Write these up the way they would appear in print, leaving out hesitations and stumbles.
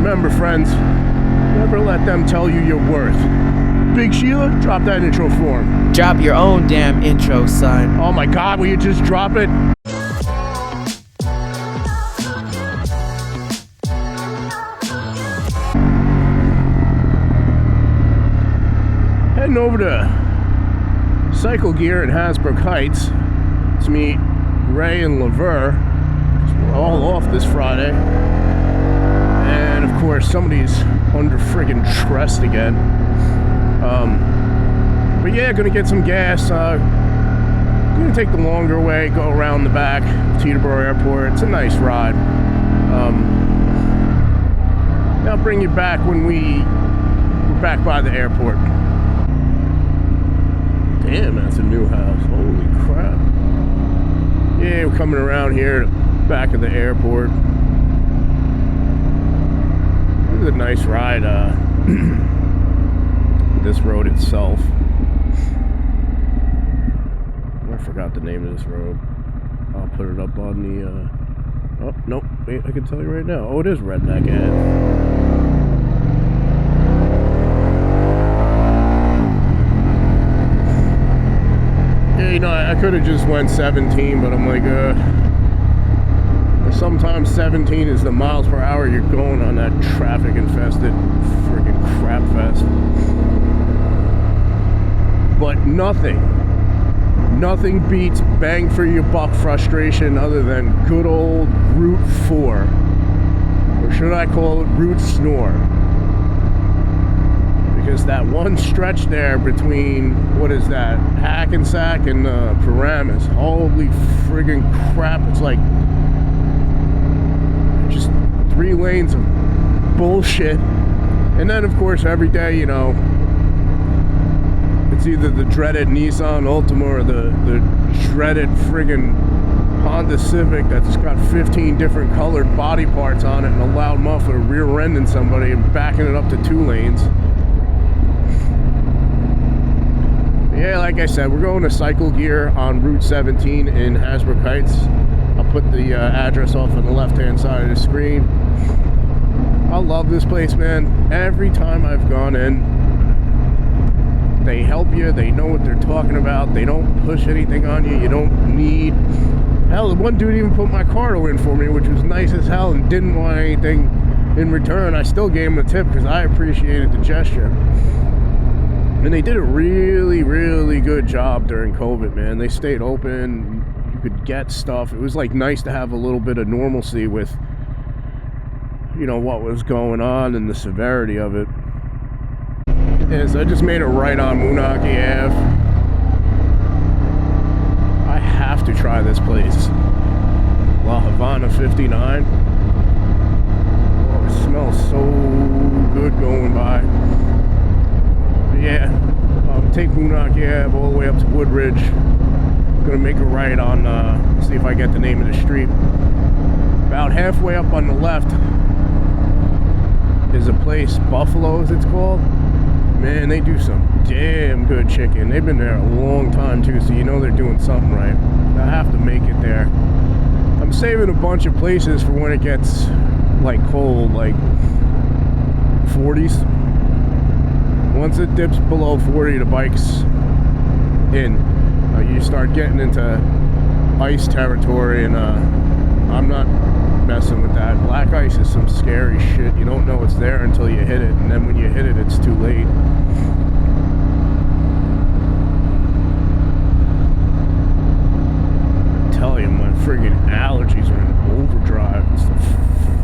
Remember, friends, never let them tell you your worth. Big Shelia, drop that intro for him. Drop your own damn intro, son. Oh my God, will you just drop it? Heading over to Cycle Gear in Hasbrouck Heights to meet Ray and Lever. We're all off this Friday. And of course, somebody's under friggin' stressed again. But yeah, gonna get some gas. Gonna take the longer way, go around the back of Teterboro Airport. It's a nice ride. I'll bring you back when we're back by the airport. Damn, that's a new house. Holy crap. Yeah, we're coming around here to the back of the airport. This is a nice ride. This road itself. I forgot the name of this road. I'll put it up on the... Oh, nope. Wait, I can tell you right now. Oh, it is Redneck Ave. Yeah, you know, I could have just went 17, but I'm like, sometimes 17 is the miles per hour you're going on that traffic-infested freaking crap fest. But nothing beats bang for your buck frustration other than good old Route 4. Or should I call it Route Snore? Because that one stretch there between, what is that, Hackensack and Paramus, holy friggin' crap, it's like just 3 lanes of bullshit. And then of course every day, you know, it's either the dreaded Nissan Altima or the dreaded friggin' Honda Civic that's got 15 different colored body parts on it and a loud muffler rear-ending somebody and backing it up to 2 lanes. Yeah, like I said, we're going to Cycle Gear on Route 17 in Hasbrouck Heights. I'll put the address off on the left-hand side of the screen. I love this place, man. Every time I've gone in, they help you. They know what they're talking about. They don't push anything on you. You don't need... Hell, the one dude even put my car in for me, which was nice as hell, and didn't want anything in return. I still gave him a tip because I appreciated the gesture. And they did a really, really good job during COVID, man. They stayed open. You could get stuff. It was like nice to have a little bit of normalcy with, you know, what was going on and the severity of it. Yeah, so I just made a right on Moonachie Ave. I have to try this place. La Havana 59. Oh, it smells so good going by. Yeah, take Moonachie Ave all the way up to Woodridge. I'm gonna make a right on, see if I get the name of the street. About halfway up on the left is a place, Buffalo's it's called. Man, they do some damn good chicken. They've been there a long time too, so you know they're doing something right. I have to make it there. I'm saving a bunch of places for when it gets like cold, like 40s. Once it dips below 40, the bike's in. You start getting into ice territory, and I'm not messing with that. Black ice is some scary shit. You don't know it's there until you hit it, and then when you hit it, it's too late. I tell you, my friggin' allergies are in overdrive. It's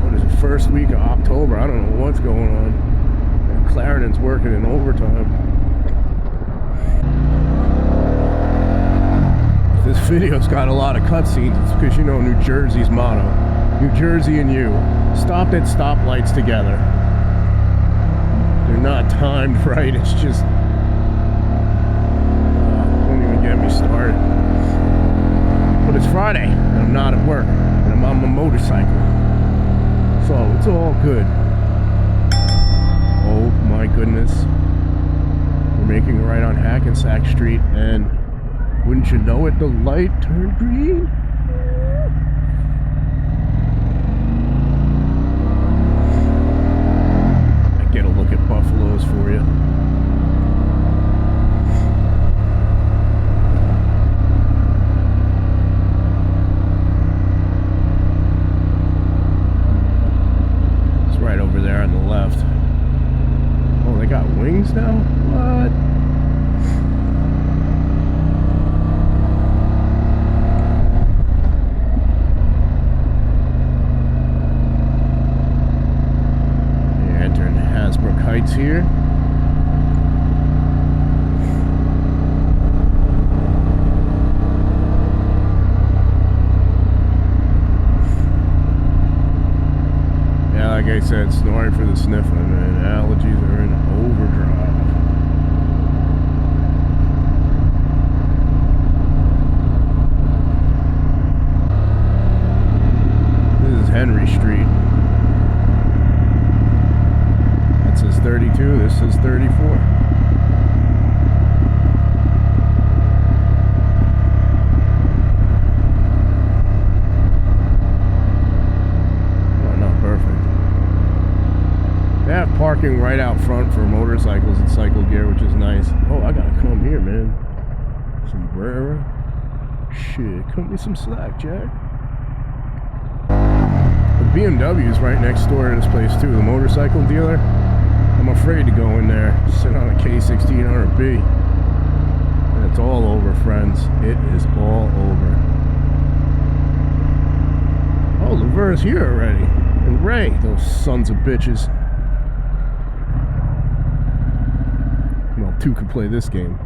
what is it, first week of October? I don't know what's going on. Clarendon's working in overtime. This video's got a lot of cutscenes. It's because, you know, New Jersey's motto. New Jersey and you. Stopped at stoplights together. They're not timed right. It's just... don't even get me started. But it's Friday, and I'm not at work. And I'm on my motorcycle. So, it's all good. Oh my goodness. We're making a right on Hackensack Street, and wouldn't you know it, the light turned green? there on the left. Oh, they got wings now? What? Yeah, entering Hasbrouck Heights here. Like I said, snoring for the sniffling, man. Allergies are in overdrive. This is Henry Street. That says 32, this says 34. They have parking right out front for motorcycles and cycle gear, which is nice. Oh, I gotta come here, man. Sombrero. Shit, cut me some slack, Jack. The BMW's right next door to this place, too. The motorcycle dealer. I'm afraid to go in there. Sit on a K1600B. And it's all over, friends. It is all over. Oh, Laver's here already. And Ray, those sons of bitches. Well, two could play this game.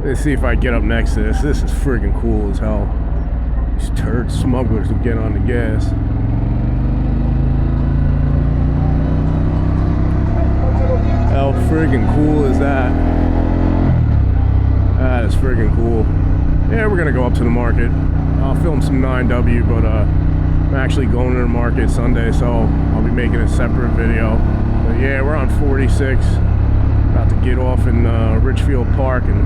Let's see if I get up next to this. This is friggin' cool as hell. These turd smugglers will get on the gas. How friggin' cool is that? That is friggin' cool. Yeah, we're gonna go up to the market. I'll film some 9W, but I'm actually going to the market Sunday, so I'll be making a separate video. But yeah, we're on 46. About to get off in Richfield Park and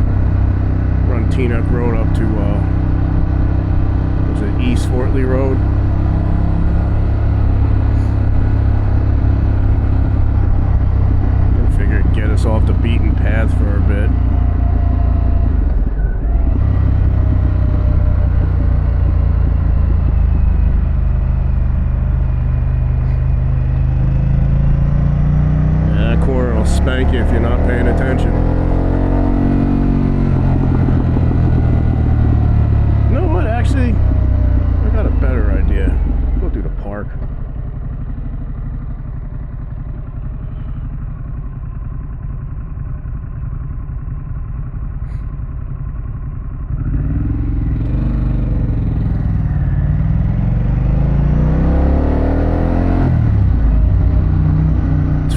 run Teaneck Road up to, was it East Fortley Road? I figure it'd get us off the beaten path for a bit. Spank you if you're not paying attention. You know what, actually, I got a better idea. Go through the park.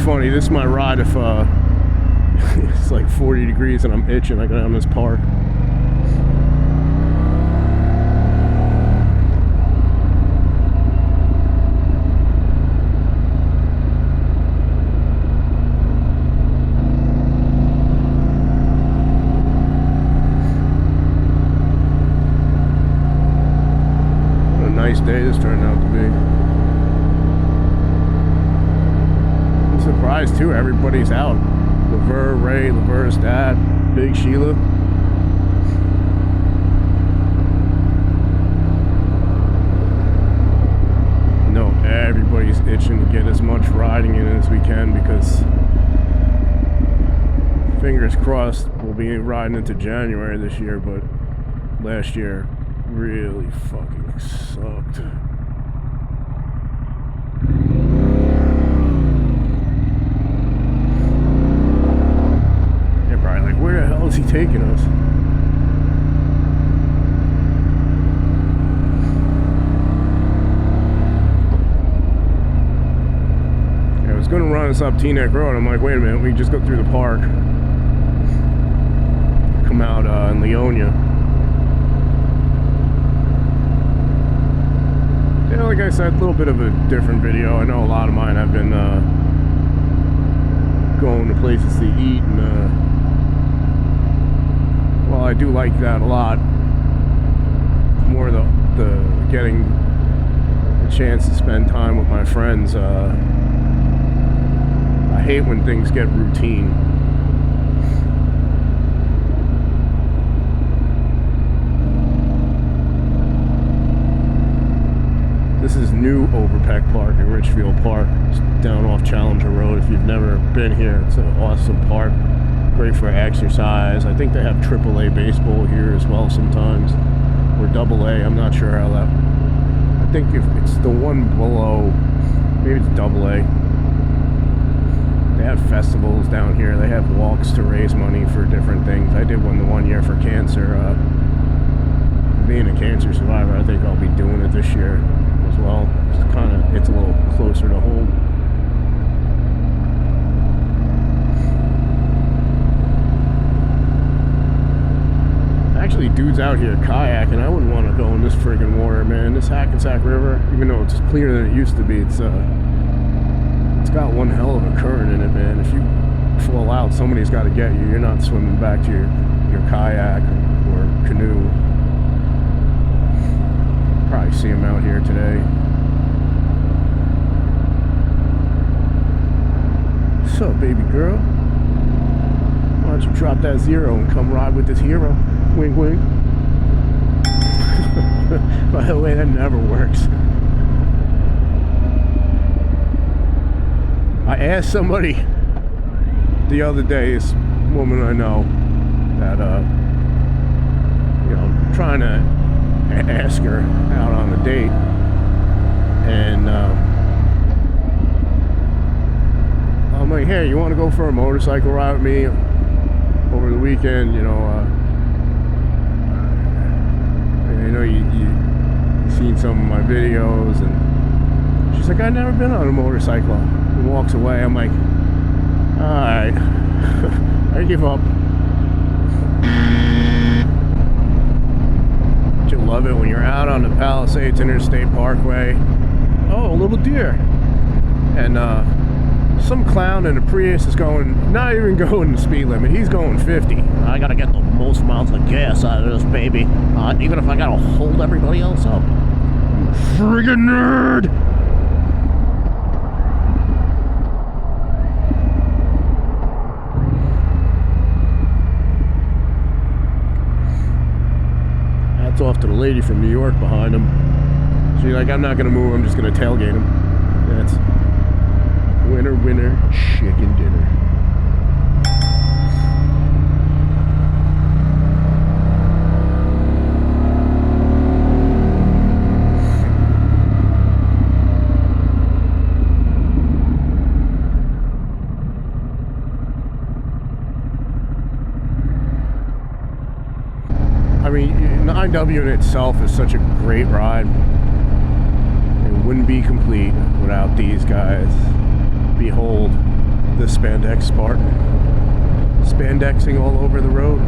Funny, this is my ride if it's like 40 degrees and I'm itching. I go down this park. What a nice day this turned out to be. Surprised too, everybody's out. Laver, Ray, Laver's dad, Big Shelia. No, everybody's itching to get as much riding in as we can because fingers crossed we'll be riding into January this year, but last year really fucking sucked. Where the hell is he taking us? Yeah, I was going to run us up Teaneck Road. I'm like, wait a minute, we just go through the park. Come out in Leonia. Yeah, like I said, a little bit of a different video. I know a lot of mine have been going to places to eat and well, I do like that a lot. More the getting a chance to spend time with my friends. I hate when things get routine. new Overpeck Park in Richfield Park. It's down off Challenger Road. If you've never been here, it's an awesome park. Great for exercise. I think they have AAA baseball here as well sometimes, or AA. I'm not sure how that. I think if it's the one below, maybe it's AA. They have festivals down here. They have walks to raise money for different things. I did one the one year for cancer. Being a cancer survivor, I think I'll be doing it this year as well. It's kind of, it's a little closer to home. Actually, dudes out here kayaking. I wouldn't want to go in this friggin' water, man. This Hackensack River, even though it's cleaner than it used to be, it's got one hell of a current in it, man. If you fall out, somebody's got to get you. You're not swimming back to your kayak or canoe. Probably see him out here today. What's up, baby girl? Why don't you drop that zero and come ride with this hero? Wink, wink. By the way, that never works. I asked somebody the other day, this woman I know, that, I'm trying to ask her out on a date, and I'm like, hey, you want to go for a motorcycle ride with me over the weekend? You've seen some of my videos. And she's like, I've never been on a motorcycle, and walks away. I'm like, alright. I give up. You love it when you're out on the Palisades Interstate Parkway. Oh, a little deer. And some clown in a Prius is going, not even going the speed limit. He's going 50. I gotta get the most miles of gas out of this baby, even if I gotta hold everybody else up. I'm a friggin' nerd. Off to the lady from New York behind him. She's like, I'm not gonna move, I'm just gonna tailgate him. That's winner, winner, chicken dinner. I mean, 9W in itself is such a great ride. It wouldn't be complete without these guys. Behold, the Spandex Spartan. Spandexing all over the road.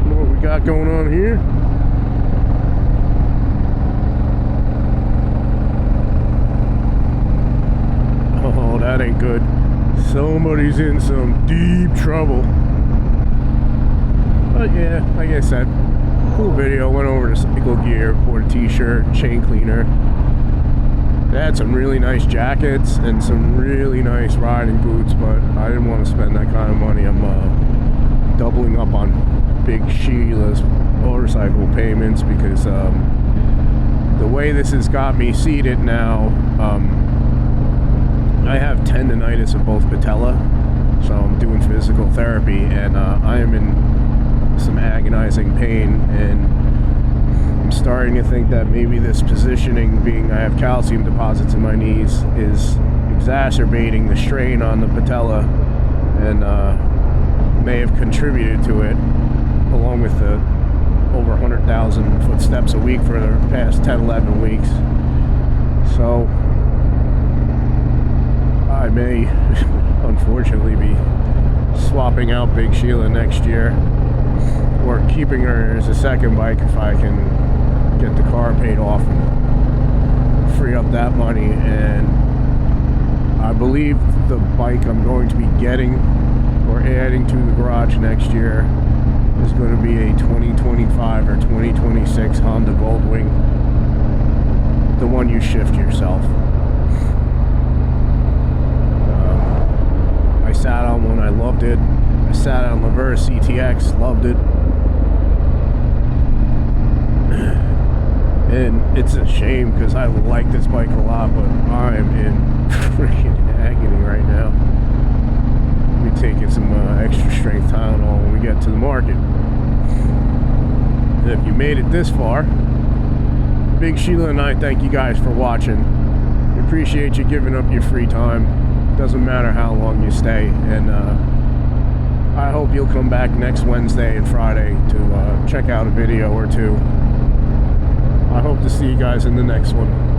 What we got going on here? Oh, that ain't good. Somebody's in some deep trouble. But yeah, like I said, cool video. Went over to Cycle Gear, bought a t-shirt, chain cleaner. They had some really nice jackets and some really nice riding boots, but I didn't want to spend that kind of money. I'm doubling up on Big Sheila's motorcycle payments because the way this has got me seated now, I have tendonitis of both patella, so I'm doing physical therapy, and I am in some agonizing pain, and I'm starting to think that maybe this positioning, being I have calcium deposits in my knees, is exacerbating the strain on the patella, and may have contributed to it, along with the over 100,000 footsteps a week for the past 10-11 weeks. So I may, unfortunately, be swapping out Big Shelia next year, or keeping her as a second bike if I can get the car paid off and free up that money. And I believe the bike I'm going to be getting or adding to the garage next year is going to be a 2025 or 2026 Honda Goldwing, the one you shift yourself. I sat on one, I loved it. I sat on Lavera CTX, loved it. And it's a shame because I like this bike a lot, but I am in freaking agony right now. I'll be taking some extra strength Tylenol when we get to the market. And if you made it this far, Big Sheila and I thank you guys for watching. We appreciate you giving up your free time. Doesn't matter how long you stay. And I hope you'll come back next Wednesday and Friday to check out a video or two. I hope to see you guys in the next one.